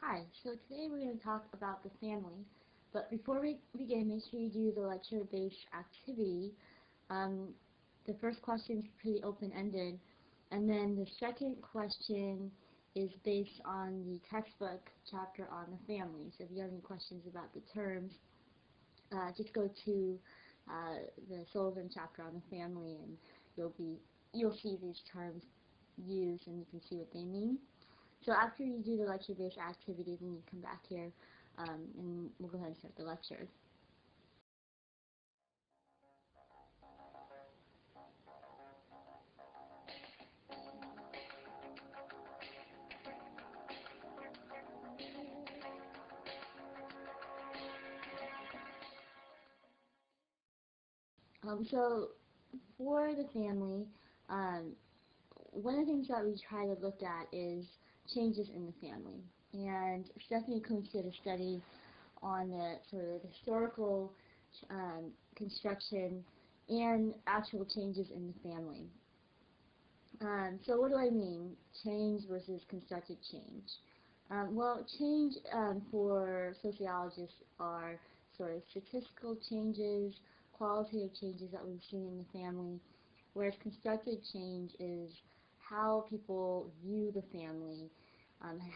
Hi, so today we're going to talk about the family, but before we begin, make sure you do the lecture-based activity. Um, the first question is pretty open-ended, and then the second question is based on the textbook chapter on the family. So if you have any questions about the terms, just go to the Sullivan chapter on the family, and you'll see these terms used, and you can see what they mean. So after you do the lecture-based activity, then you come back here, and we'll go ahead and start the lecture. So for the family, um, one of the things that we try to look at is changes in the family. And Stephanie Coontz did a study on the sort of historical construction and actual changes in the family. So what do I mean? Change versus constructed change. Well, change for sociologists are sort of statistical changes, qualitative changes that we've seen in the family, whereas constructed change is how people view the family,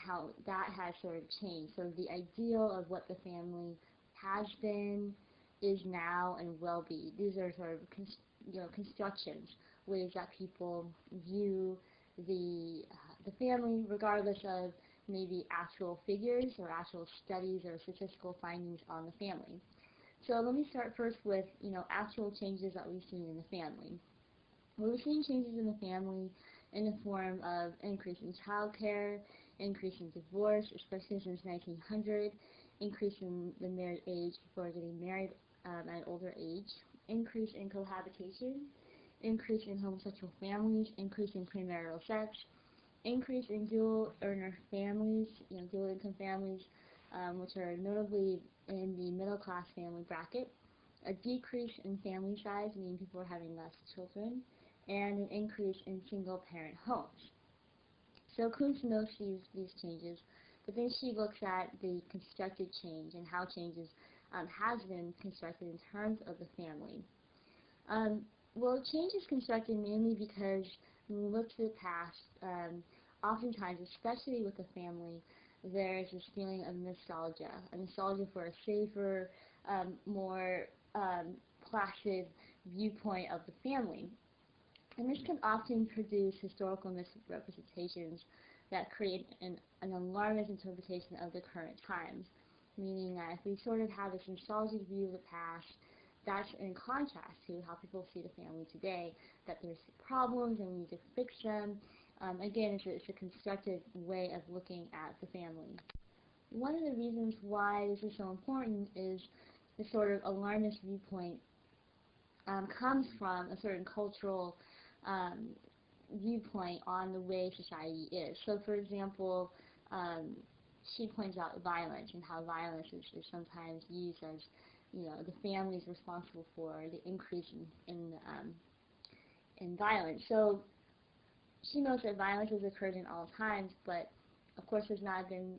how that has sort of changed. So the ideal of what the family has been, is now, and will be. These are sort of constructions, ways that people view the family, regardless of maybe actual figures or actual studies or statistical findings on the family. So let me start first with actual changes that we've seen in the family. We've seen changes in the family in the form of increase in child care, increase in divorce, especially since 1900, increase in the married age before getting married at an older age, increase in cohabitation, increase in homosexual families, increase in premarital sex, increase in dual earner families, dual income families, which are notably in the middle class family bracket, a decrease in family size, meaning people are having less children, and an increase in single parent homes. So Coontz notes these changes, but then she looks at the constructed change and how changes has been constructed in terms of the family. Well, change is constructed mainly because when we look to the past, oftentimes, especially with the family, there's this feeling of nostalgia, a nostalgia for a safer, more placid viewpoint of the family. And this can often produce historical misrepresentations that create an alarmist interpretation of the current times, meaning that if we sort of have this nostalgic view of the past, that's in contrast to how people see the family today, that there's problems and we need to fix them. Again, it's a constructive way of looking at the family. One of the reasons why this is so important is the sort of alarmist viewpoint comes from a certain cultural viewpoint on the way society is. So, for example, she points out violence and how violence is sometimes used as, the family is responsible for the increase in violence. So she knows that violence has occurred in all times, but of course has not been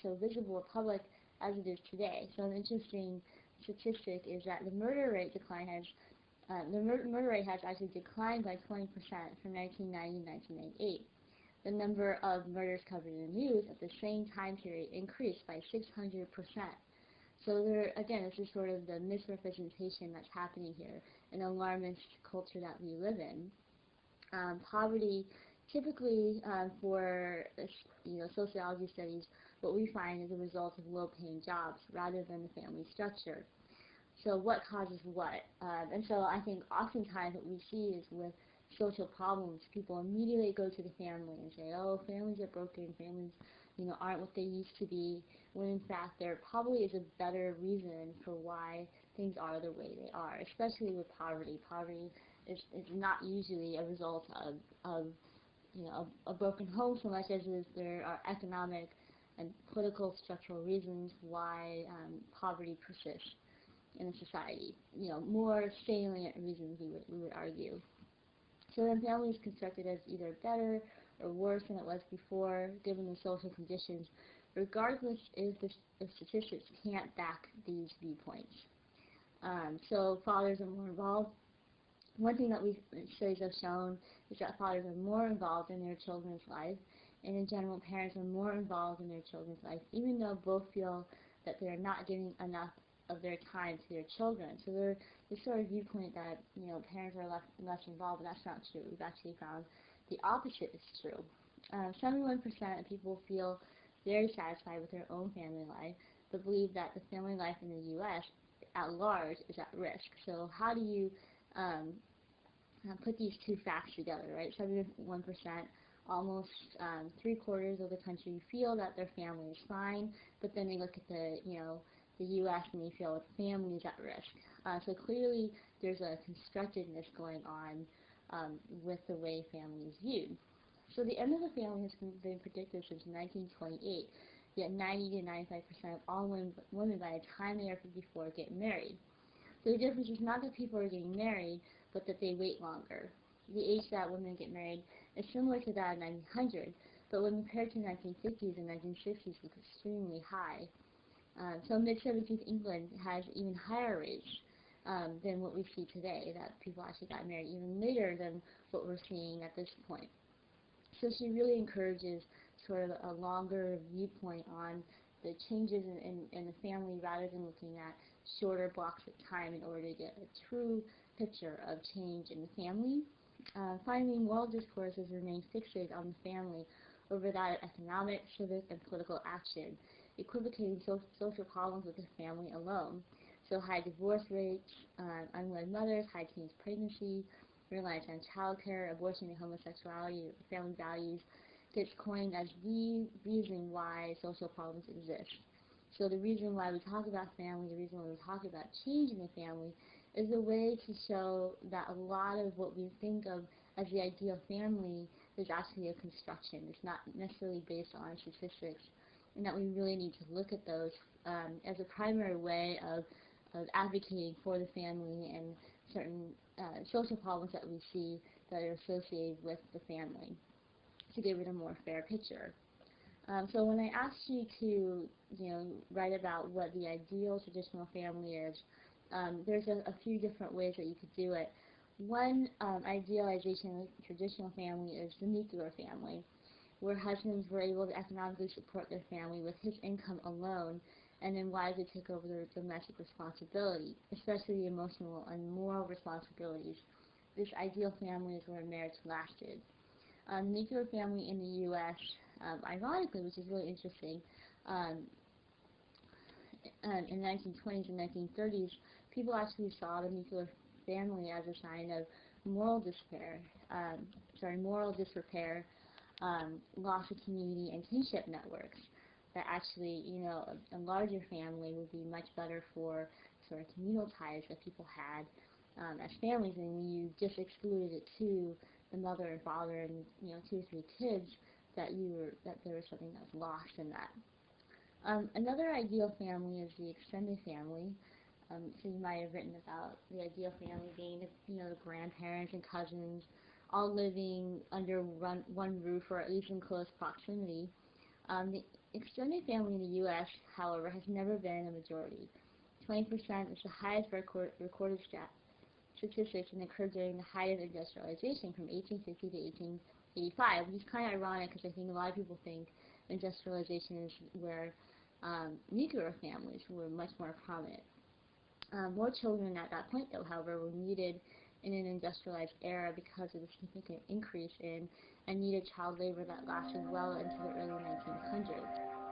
so visible or public as it is today. So an interesting statistic is that the murder rate has actually declined by 20% from 1990 to 1998. The number of murders covered in the news at the same time period increased by 600%. So there, again, this is sort of the misrepresentation that's happening here, an alarmist culture that we live in. Poverty, typically for sociology studies, what we find is a result of low-paying jobs rather than the family structure. So what causes what? And so I think oftentimes what we see is with social problems, people immediately go to the family and say, oh, families are broken, families aren't what they used to be, when in fact there probably is a better reason for why things are the way they are, especially with poverty. Poverty is not usually a result of a broken home so much as there are economic and political structural reasons why poverty persists in a society. More salient reasons we would argue. So then family is constructed as either better or worse than it was before, given the social conditions regardless if the statistics can't back these viewpoints. So fathers are more involved. One thing that studies have shown is that fathers are more involved in their children's life, and in general, parents are more involved in their children's life, even though both feel that they're not giving enough of their time to their children. So there's this sort of viewpoint that parents are less involved, but that's not true. We've actually found the opposite is true. 71% of people feel very satisfied with their own family life, but believe that the family life in the U.S. at large is at risk. So how do you put these two facts together, right? 71%, almost 3/4 of the country feel that their family is fine, but then they look at the U.S. and they feel the family is at risk. So clearly there's a constructedness going on with the way family is viewed. So the end of the family has been predicted since 1928, yet 90 to 95% of all women by the time they are 54 get married. So the difference is not that people are getting married, but that they wait longer. The age that women get married is similar to that of 1900, but when compared to 1950s and 1960s, it's extremely high. So mid-17th England has even higher rates than what we see today, that people actually got married even later than what we're seeing at this point. So she really encourages sort of a longer viewpoint on the changes in the family rather than looking at shorter blocks of time in order to get a true picture of change in the family. Finally, moral discourses remain fixated on the family over that of economic, civic, and political action, equivocating social problems with the family alone. So high divorce rates, unwed mothers, high teens pregnancy, reliance on child care, abortion and homosexuality, family values, gets coined as the reason why social problems exist. So the reason why we talk about family, the reason why we talk about change in the family, is a way to show that a lot of what we think of as the ideal family is actually a construction. It's not necessarily based on statistics, and that we really need to look at those as a primary way of advocating for the family and certain social problems that we see that are associated with the family to give it a more fair picture. So when I asked you to, write about what the ideal traditional family is, there's a few different ways that you could do it. One idealization of the traditional family is the nuclear family, where husbands were able to economically support their family with his income alone, and then wives would take over their domestic responsibility, especially the emotional and moral responsibilities. This ideal family is where marriage lasted. The nuclear family in the U.S., ironically, which is really interesting, in the 1920s and 1930s, people actually saw the nuclear family as a sign of moral disrepair, loss of community and kinship networks. That actually, a larger family would be much better for sort of communal ties that people had as families, and when you just excluded it to the mother and father and 2 or 3 kids, that there was something that was lost in that. Another ideal family is the extended family. So you might have written about the ideal family being the grandparents and cousins all living under one roof or at least in close proximity. The extended family in the U.S., however, has never been a majority. 20% is the highest recorded statistics, and occurred during the height of industrialization from 1850 to 1885, which is kind of ironic because I think a lot of people think industrialization is where nuclear families were much more prominent. More children at that point, though, however, were needed in an industrialized era because of the significant increase in and needed child labor that lasted well into the early 1900s.